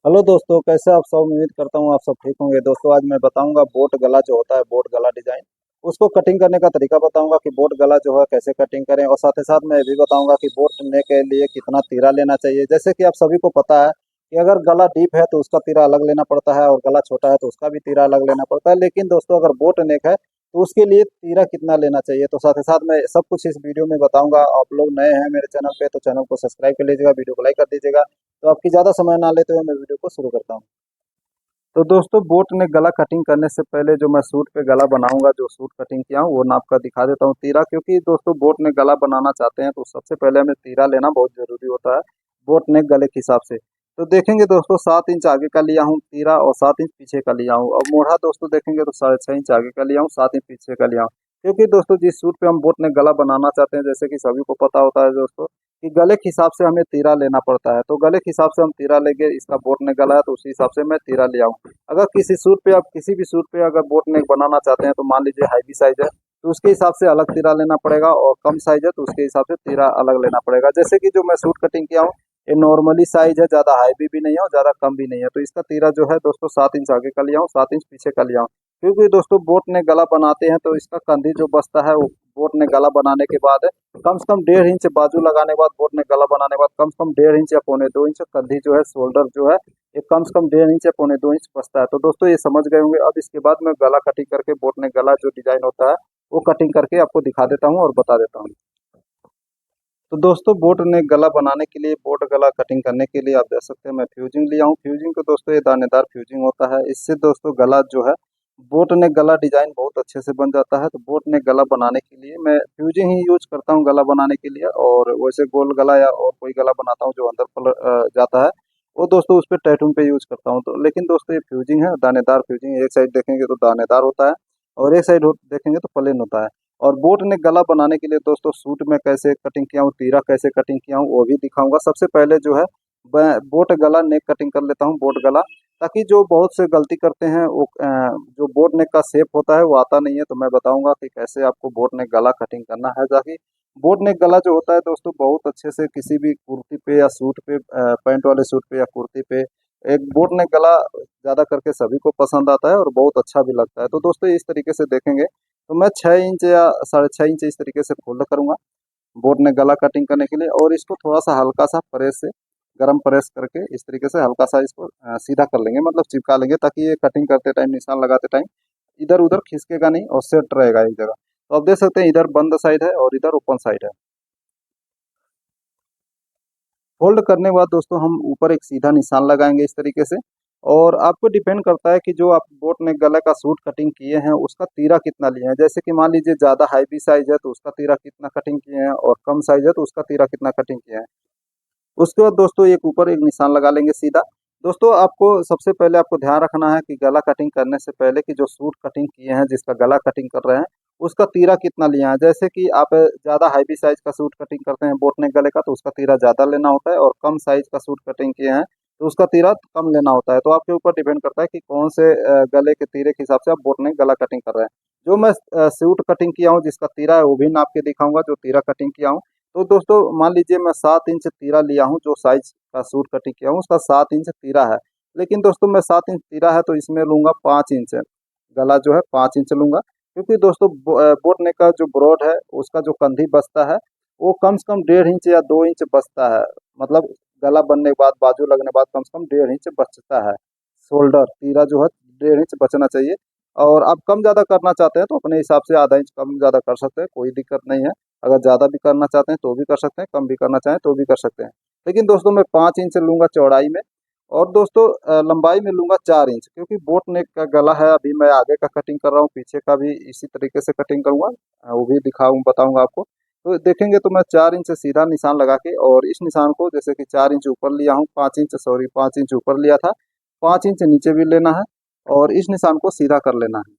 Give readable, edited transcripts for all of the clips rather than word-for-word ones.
Hello दोस्तों, कैसे आप सब। उम्मीद करता हूँ आप सब ठीक होंगे। दोस्तों आज मैं बताऊंगा बोट गला जो होता है, बोट गला डिजाइन, उसको कटिंग करने का तरीका बताऊंगा कि बोट गला जो है कैसे कटिंग करें। और साथ ही साथ मैं ये भी बताऊंगा कि बोट नेक के लिए कितना तीरा लेना चाहिए। जैसे कि आप सभी को पता है कि अगर गला डीप है तो उसका तीरा अलग लेना पड़ता है, और गला छोटा है तो उसका भी तीरा अलग लेना पड़ता है। लेकिन दोस्तों अगर बोट नेक है तो उसके लिए तीरा कितना लेना चाहिए, तो साथ ही साथ मैं सब कुछ इस वीडियो में बताऊंगा। आप लोग नए हैं मेरे चैनल पे तो चैनल को सब्सक्राइब कर लीजिएगा, वीडियो को लाइक कर दीजिएगा। तो आपकी ज़्यादा समय ना लेते हुए मैं वीडियो को शुरू करता हूँ। तो दोस्तों बोट ने गला कटिंग करने से पहले जो मैं सूट पे गला बनाऊंगा, जो सूट कटिंग किया हूँ वो नाप का दिखा देता हूँ तीरा। क्योंकि दोस्तों बोट ने गला बनाना चाहते हैं तो सबसे पहले हमें तीरा लेना बहुत जरूरी होता है बोट ने गले के हिसाब से। तो देखेंगे दोस्तों 7 इंच आगे का लिया हूँ तीरा और 7 इंच पीछे का लिया हूँ। और मोढ़ा दोस्तों देखेंगे तो 6.5 इंच आगे का लिया हूँ, 7 इंच पीछे का लिया हूँ। क्योंकि दोस्तों जिस सूट पे हम बोट ने गला बनाना चाहते हैं, जैसे कि सभी को पता होता है दोस्तों कि गले के हिसाब से हमें तीरा लेना पड़ता है। तो गले के हिसाब से हम तीरा लेंगे, इसका बोट ने गला है तो उसी हिसाब से मैं तीरा ले आऊँ। अगर किसी सूट पे, आप किसी भी सूट पे अगर बोट नेक बनाना चाहते हैं तो मान लीजिए हैवी साइज है तो उसके हिसाब से अलग तीरा लेना पड़ेगा, और कम साइज है तो उसके हिसाब से तीरा अलग लेना पड़ेगा। जैसे कि जो मैं सूट कटिंग किया हूँ ये नॉर्मली साइज है, ज़्यादा हैवी भी नहीं है और ज़्यादा कम भी नहीं है। तो इसका तीरा जो है दोस्तों 7 इंच आगे का लिया हूँ, 7 इंच पीछे का लिया हूँ। क्योंकि दोस्तों बोट ने गला बनाते हैं तो इसका कंधी जो बचता है वो बोट ने गला बनाने के बाद कम से कम 1.5 इंच बाजू लगाने के बाद, बोट ने गला बनाने के बाद कम से कम 1.5 इंच या 1.25 इंच कंधी जो है, शोल्डर जो है ये कम से कम 1.5 इंच या 1.25 इंच बचता है। तो दोस्तों ये समझ गए होंगे। अब इसके बाद मैं गला कटिंग करके बोट ने गला जो डिजाइन होता है वो कटिंग करके आपको दिखा देता हूँ और बता देता हूँ। तो दोस्तों बोट ने गला बनाने के लिए, बोट गला कटिंग करने के लिए आप देख सकते हैं मैं फ्यूजिंग लिया हूँ। फ्यूजिंग तो दोस्तों ये दानेदार फ्यूजिंग होता है, इससे दोस्तों गला जो है, बोट ने गला डिजाइन बहुत अच्छे से बन जाता है। तो बोट ने गला बनाने के लिए मैं फ्यूजिंग ही यूज करता हूँ गला बनाने के लिए। और वैसे गोल गला या और कोई गला बनाता हूँ जो अंदर जाता है वो दोस्तों उस पर टैटून पे यूज करता हूँ। तो लेकिन दोस्तों ये फ्यूजिंग है, दानेदार फ्यूजिंग, एक साइड देखेंगे तो दानेदार होता है और एक साइड देखेंगे तो प्लेन होता है। और बोट ने गला बनाने के लिए दोस्तों सूट में कैसे कटिंग किया हूँ, तीरा कैसे कटिंग किया हूँ वो भी दिखाऊंगा। सबसे पहले जो है मैं बोट गला नेक कटिंग कर लेता हूँ, बोट गला। ताकि जो बहुत से गलती करते हैं वो जो बोट नेक का शेप होता है वो आता नहीं है, तो मैं बताऊंगा कि कैसे आपको बोट नेक गला कटिंग करना है। ताकि बोट नेक गला जो होता है दोस्तों बहुत अच्छे से किसी भी कुर्ती पे या सूट पे, पैंट वाले सूट पे या कुर्ती पे, एक बोट नेक गला ज़्यादा करके सभी को पसंद आता है और बहुत अच्छा भी लगता है। तो दोस्तों इस तरीके से देखेंगे तो मैं 6 इंच या 6.5 इंच इस तरीके से फोल्ड करूंगा बोट ने गला कटिंग करने के लिए। और इसको थोड़ा सा हल्का सा प्रेस से, गरम प्रेस करके इस तरीके से हल्का सा इसको सीधा कर लेंगे, मतलब चिपका लेंगे, ताकि ये कटिंग करते टाइम, निशान लगाते टाइम इधर उधर खिसकेगा नहीं और सेट रहेगा एक जगह। तो आप देख सकते हैं इधर बंद साइड है और इधर ओपन साइड है। फोल्ड करने के बाद दोस्तों हम ऊपर एक सीधा निशान लगाएंगे इस तरीके से। और आपको डिपेंड करता है कि जो आप बोट नेक गला का सूट कटिंग किए हैं उसका तीरा कितना लिए हैं। जैसे कि मान लीजिए ज़्यादा हैवी साइज है तो उसका तीरा कितना कटिंग किए हैं, और कम साइज है तो उसका तीरा कितना कटिंग किए हैं। उसके बाद दोस्तों एक ऊपर एक निशान लगा लेंगे सीधा। दोस्तों आपको सबसे पहले आपको ध्यान रखना है कि गला कटिंग करने से पहले कि जो सूट कटिंग किए हैं, जिसका गला कटिंग कर रहे हैं, उसका तीरा कितना लिया है। जैसे कि आप ज़्यादा हैवी साइज का सूट कटिंग करते हैं बोट नेक गले का तो उसका तीरा ज़्यादा लेना होता है, और कम साइज का सूट कटिंग किए हैं तो उसका तीरा कम लेना होता है। तो आपके ऊपर डिपेंड करता है कि कौन से गले के तीरे के हिसाब से आप बोट नेक गला कटिंग कर रहे हैं। जो मैं सूट कटिंग किया हूँ जिसका तीरा है वो भी नाप के दिखाऊंगा, जो तीरा कटिंग किया हूँ। तो दोस्तों मान लीजिए मैं 7 इंच तीरा लिया हूँ, जो साइज का सूट कटिंग किया हूँ उसका 7 इंच तीरा है। लेकिन दोस्तों मैं 7 इंच तीरा है तो इसमें लूंगा 5 इंच, गला जो है 5 इंच लूंगा। क्योंकि दोस्तों बोट नेक का जो ब्रॉड है उसका जो कंधी बचता है वो कम से कम 1.5 इंच या 2 इंच बचता है। मतलब गला बनने के बाद, बाजू लगने के बाद कम से कम 1.5 इंच बचता है। शोल्डर तीरा जो है 1.5 इंच बचना चाहिए। और आप कम ज़्यादा करना चाहते हैं तो अपने हिसाब से आधा इंच कम ज़्यादा कर सकते हैं, कोई दिक्कत नहीं है। अगर ज़्यादा भी करना चाहते हैं तो भी कर सकते हैं, कम भी करना चाहें तो भी कर सकते हैं। लेकिन दोस्तों मैं 5 इंच लूँगा चौड़ाई में। और दोस्तों लंबाई में लूँगा 4 इंच, क्योंकि बोट नेक का गला है। अभी मैं आगे का कटिंग कर रहा हूँ, पीछे का भी इसी तरीके से कटिंग करूँगा, वो भी बताऊँगा आपको। तो देखेंगे तो मैं 4 इंच सीधा निशान लगा के, और इस निशान को जैसे कि 4 इंच ऊपर लिया हूँ, 5 इंच, सॉरी 5 इंच ऊपर लिया था, 5 इंच नीचे भी लेना है, और इस निशान को सीधा कर लेना है।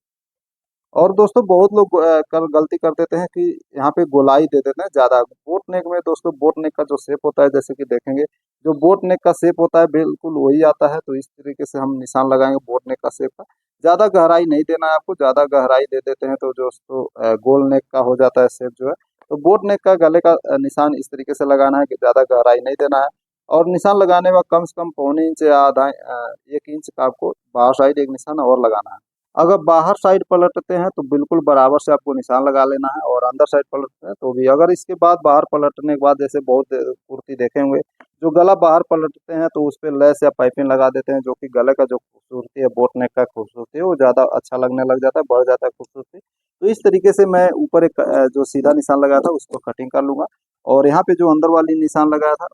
और दोस्तों बहुत लोग कर गलती कर देते हैं कि यहाँ पे गोलाई दे देते हैं ज़्यादा। बोट नेक में दोस्तों, बोट नेक का जो शेप होता है, जैसे कि देखेंगे जो बोट नेक का शेप होता है बिल्कुल वही आता है। तो इस तरीके से हम निशान लगाएंगे बोट नेक का शेप का। ज़्यादा गहराई नहीं देना है आपको, ज़्यादा गहराई दे देते हैं तो दोस्तों गोल नेक का हो जाता है शेप जो है। तो बोट नेक का गले का निशान इस तरीके से लगाना है कि ज़्यादा गहराई नहीं देना है। और निशान लगाने में कम से कम पौने इंच या 1 इंच का आपको बाहर साइड एक निशान और लगाना है। अगर बाहर साइड पलटते हैं तो बिल्कुल बराबर से आपको निशान लगा लेना है, और अंदर साइड पलटते हैं तो भी। अगर इसके बाद बाहर पलटने के बाद जैसे बहुत कुर्ती देखे होंगे जो गला बाहर पलटते हैं तो उस पर लेस या पाइपिंग लगा देते हैं, जो कि गले का जो खूबसूरती है, बोट नेक का खूबसूरती है, वो ज़्यादा अच्छा लगने लग जाता है, बढ़ जाता है खूबसूरती। तो इस तरीके से मैं ऊपर एक जो सीधा निशान लगाया था उसको कटिंग कर लूँगा, और यहाँ पे जो अंदर वाली निशान लगाया था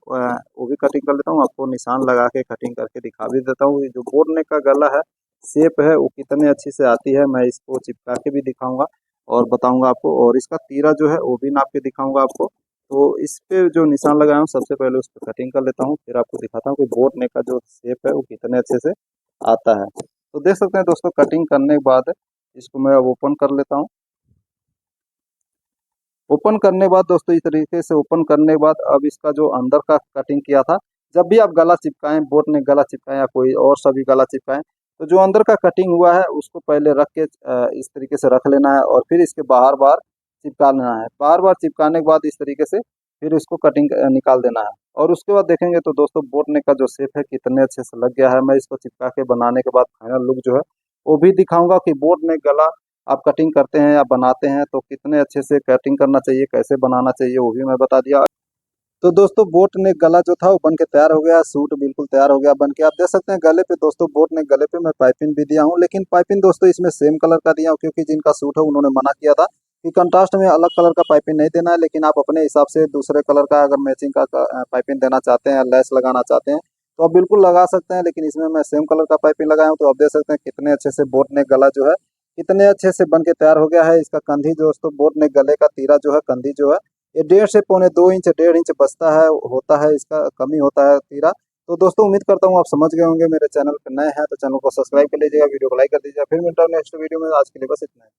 वो भी कटिंग कर लेता हूँ। आपको निशान लगा के कटिंग करके दिखा भी देता हूँ। ये जो बोट नेक का गला है, शेप है, वो कितने अच्छी से आती है, मैं इसको चिपका के भी दिखाऊंगा और बताऊंगा आपको। और इसका तीरा जो है वो भी नाप के दिखाऊंगा आपको। तो इस पे जो निशान लगाया हूँ सबसे पहले उस पर कटिंग कर लेता हूँ, फिर आपको दिखाता हूँ कि बोट नेक का जो शेप है वो कितने अच्छे से आता है। तो देख सकते हैं दोस्तों, कटिंग करने के बाद इसको मैं अब ओपन कर लेता हूँ। ओपन करने के बाद दोस्तों, इस तरीके से ओपन करने के बाद अब इसका जो अंदर का कटिंग किया था, जब भी आप गला चिपकाएं, बोट ने गला चिपकाएं या कोई और सभी गला चिपकाएं, तो जो अंदर का कटिंग हुआ है उसको पहले रख के इस तरीके से रख लेना है, और फिर इसके बाहर बार चिपका लेना है। बार बार चिपकाने के बाद इस तरीके से फिर इसको कटिंग निकाल देना है। और उसके बाद देखेंगे तो दोस्तों, बोट नेक का जो शेप है कितने अच्छे से लग गया है। मैं इसको चिपका के बनाने के बाद फाइनल लुक जो है वो भी दिखाऊंगा कि बोट नेक गला आप कटिंग करते हैं या बनाते हैं तो कितने अच्छे से कटिंग करना चाहिए, कैसे बनाना चाहिए, वो भी मैं बता दिया। तो दोस्तों, बोट नेक गला जो था वो बन के तैयार हो गया, सूट बिल्कुल तैयार हो गया बन के। आप देख सकते हैं गले पे दोस्तों, बोट नेक गले पे मैं पाइपिंग भी दिया हूँ, लेकिन पाइपिंग दोस्तों इसमें सेम कलर का दिया हूँ, क्योंकि जिनका सूट है उन्होंने मना किया था कि कंट्रास्ट में अलग कलर का पाइपिंग नहीं देना है। लेकिन आप अपने हिसाब से दूसरे कलर का अगर मैचिंग का पाइपिंग देना चाहते हैं, लेस लगाना चाहते हैं, तो आप बिल्कुल लगा सकते हैं। लेकिन इसमें मैं सेम कलर का पाइपिंग लगाया हूँ। तो आप देख सकते हैं कितने अच्छे से बोट नेक गला जो है कितने अच्छे से बन के तैयार हो गया है। इसका कंधी दोस्तों, बोट नेक गले का तीरा जो है, कंधी जो है, ये 1.5 से पौने 2 इंच 1.5 इंच बचता है, होता है, इसका कमी होता है तीरा। तो दोस्तों, उम्मीद करता हूँ आप समझ गए होंगे। मेरे चैनल पर नए हैं तो चैनल को सब्सक्राइब कर लीजिएगा, वीडियो को लाइक कर दीजिएगा। फिर मिलता हूँ नेक्स्ट वीडियो में। आज के लिए बस इतना है।